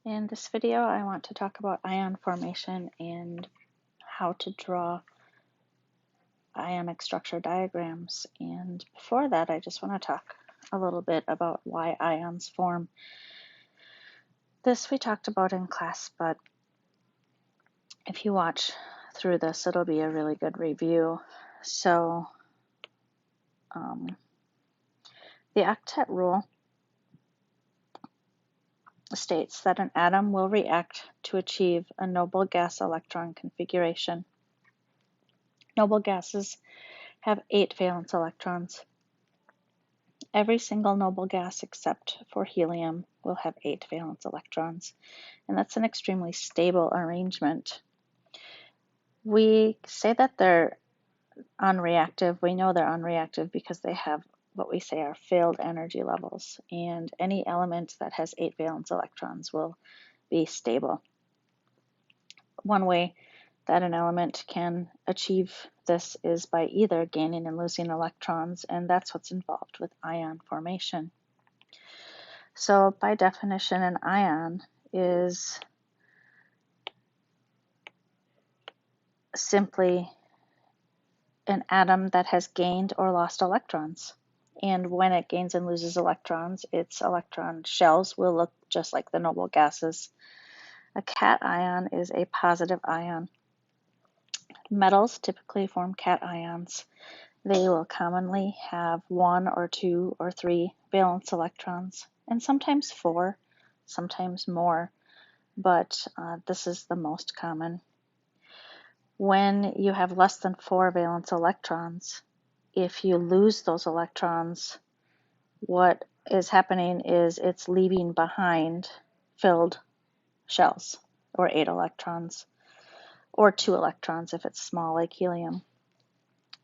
In this video, I want to talk about ion formation and how to draw ionic structure diagrams. And before that, I just want to talk a little bit about why ions form. This we talked about in class, but if you watch through this, it'll be a really good review. So, the Octet Rule states that an atom will react to achieve a noble gas electron configuration. Noble gases have 8 valence electrons. Every single noble gas except for helium will have 8 valence electrons, and that's an extremely stable arrangement. We say that they're unreactive. We know they're unreactive because they have what we say are filled energy levels, and any element that has 8 valence electrons will be stable. One way that an element can achieve this is by either gaining and losing electrons, and that's what's involved with ion formation. So by definition, an ion is simply an atom that has gained or lost electrons. And when it gains and loses electrons, its electron shells will look just like the noble gases. A cation is a positive ion. Metals typically form cations. They will commonly have 1 or 2 or 3 valence electrons, and sometimes 4, sometimes more, but this is the most common. When you have less than 4 valence electrons, if you lose those electrons, what is happening is it's leaving behind filled shells, or 8 electrons, or 2 electrons if it's small like helium.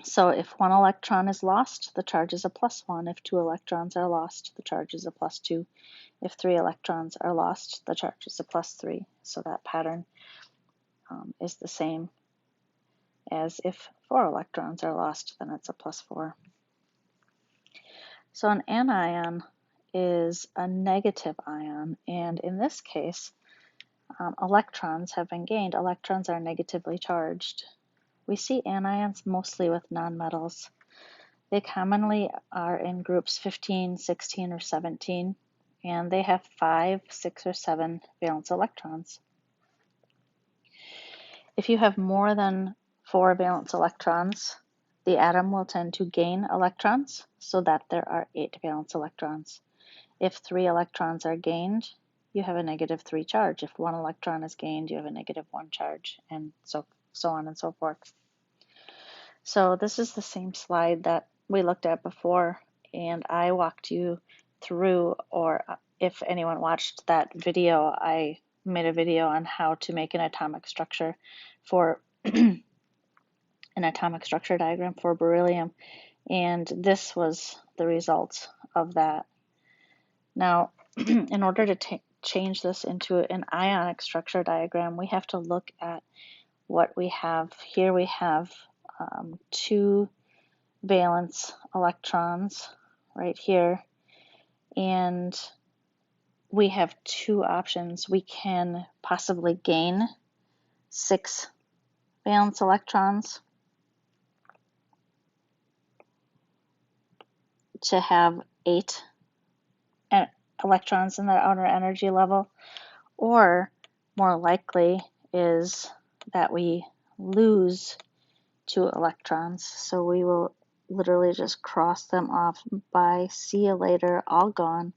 So if 1 electron is lost, the charge is a +1. If 2 electrons are lost, the charge is a +2. If 3 electrons are lost, the charge is a +3. So that pattern is the same as if 4 electrons are lost, then it's a +4. So an anion is a negative ion, and in this case, electrons have been gained. Electrons are negatively charged. We see anions mostly with nonmetals. They commonly are in groups 15, 16, or 17, and they have 5, 6, or 7 valence electrons. If you have more than 4 valence electrons, the atom will tend to gain electrons so that there are 8 valence electrons. If 3 electrons are gained, you have a -3 charge. If 1 electron is gained, you have a -1 charge, and so on and so forth. So this is the same slide that we looked at before, and I walked you through, or if anyone watched that video, I made a video on how to make an atomic structure for an atomic structure diagram for beryllium, and this was the result of that. Now, in order to change this into an ionic structure diagram, we have to look at what we have. Here we have 2 valence electrons right here, and we have 2 options. We can possibly gain 6 valence electrons to have 8 electrons in the outer energy level, or more likely is that we lose 2 electrons. So we will literally just cross them off by see you later, all gone.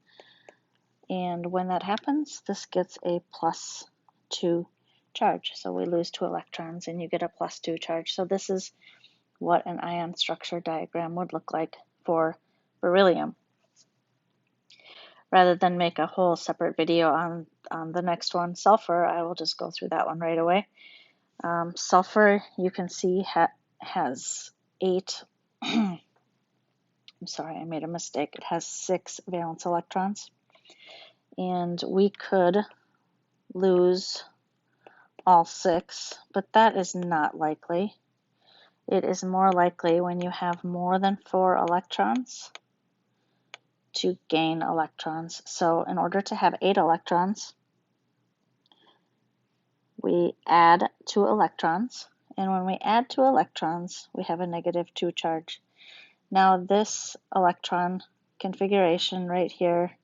And when that happens, this gets a +2 charge. So we lose 2 electrons and you get a +2 charge. So this is what an ion structure diagram would look like for beryllium. Rather than make a whole separate video on the next one, sulfur, I will just go through that one right away. Sulfur, you can see, has 8, I'm sorry, I made a mistake. It has 6 valence electrons. And we could lose all 6, but that is not likely. It is more likely when you have more than 4 electrons to gain electrons. So in order to have 8 electrons, we add 2 electrons, and when we add 2 electrons, we have a -2 charge. Now this electron configuration right here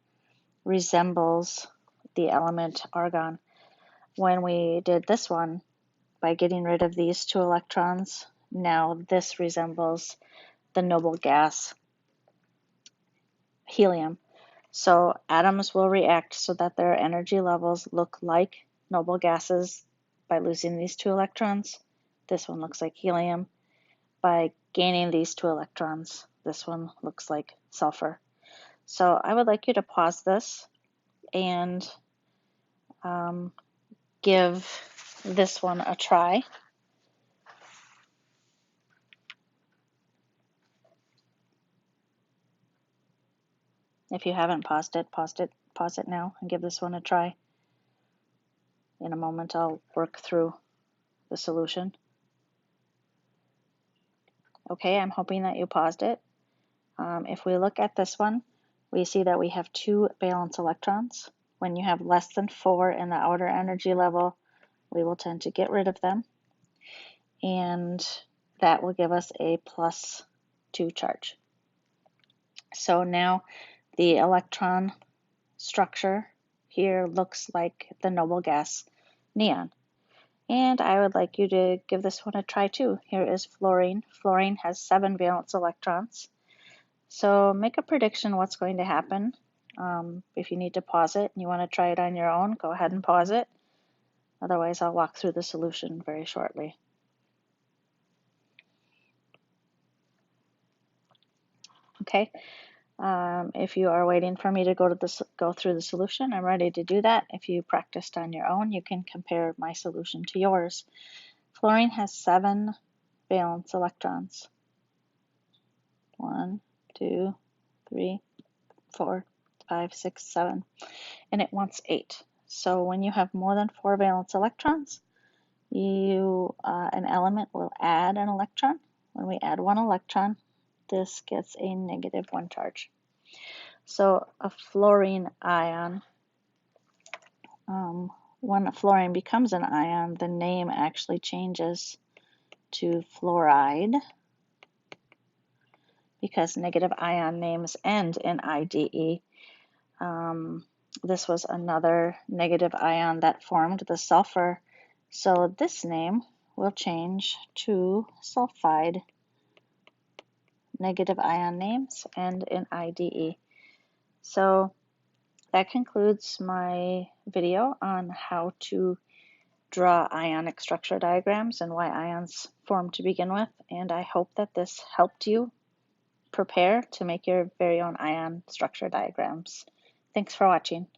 resembles the element argon. When we did this one, by getting rid of these 2 electrons, now this resembles the noble gas helium. So atoms will react so that their energy levels look like noble gases by losing these 2 electrons. This one looks like helium. By gaining these 2 electrons, this one looks like sulfur. So I would like you to pause this and give this one a try. If you haven't paused it, pause it now and give this one a try. In a moment, I'll work through the solution. Okay, I'm hoping that you paused it. If we look at this one, we see that we have 2 valence electrons. When you have less than 4 in the outer energy level, we will tend to get rid of them. And that will give us a +2 charge. So now the electron structure here looks like the noble gas neon. And I would like you to give this one a try too. Here is fluorine. Fluorine has 7 valence electrons. So make a prediction what's going to happen. If you need to pause it and you want to try it on your own, go ahead and pause it. Otherwise, I'll walk through the solution very shortly. Okay. If you are waiting for me to go through the solution, I'm ready to do that. If you practiced on your own, you can compare my solution to yours. Fluorine has 7 valence electrons. 1, 2, 3, 4, 5, 6, 7. And it wants 8. So when you have more than 4 valence electrons, an element will add an electron. When we add 1 electron, this gets a -1 charge. So a fluorine ion, when a fluorine becomes an ion, the name actually changes to fluoride because negative ion names end in IDE. This was another negative ion that formed the sulfur, so this name will change to sulfide. Negative ion names end in IDE. So that concludes my video on how to draw ionic structure diagrams and why ions form to begin with, and I hope that this helped you prepare to make your very own ion structure diagrams. Thanks for watching.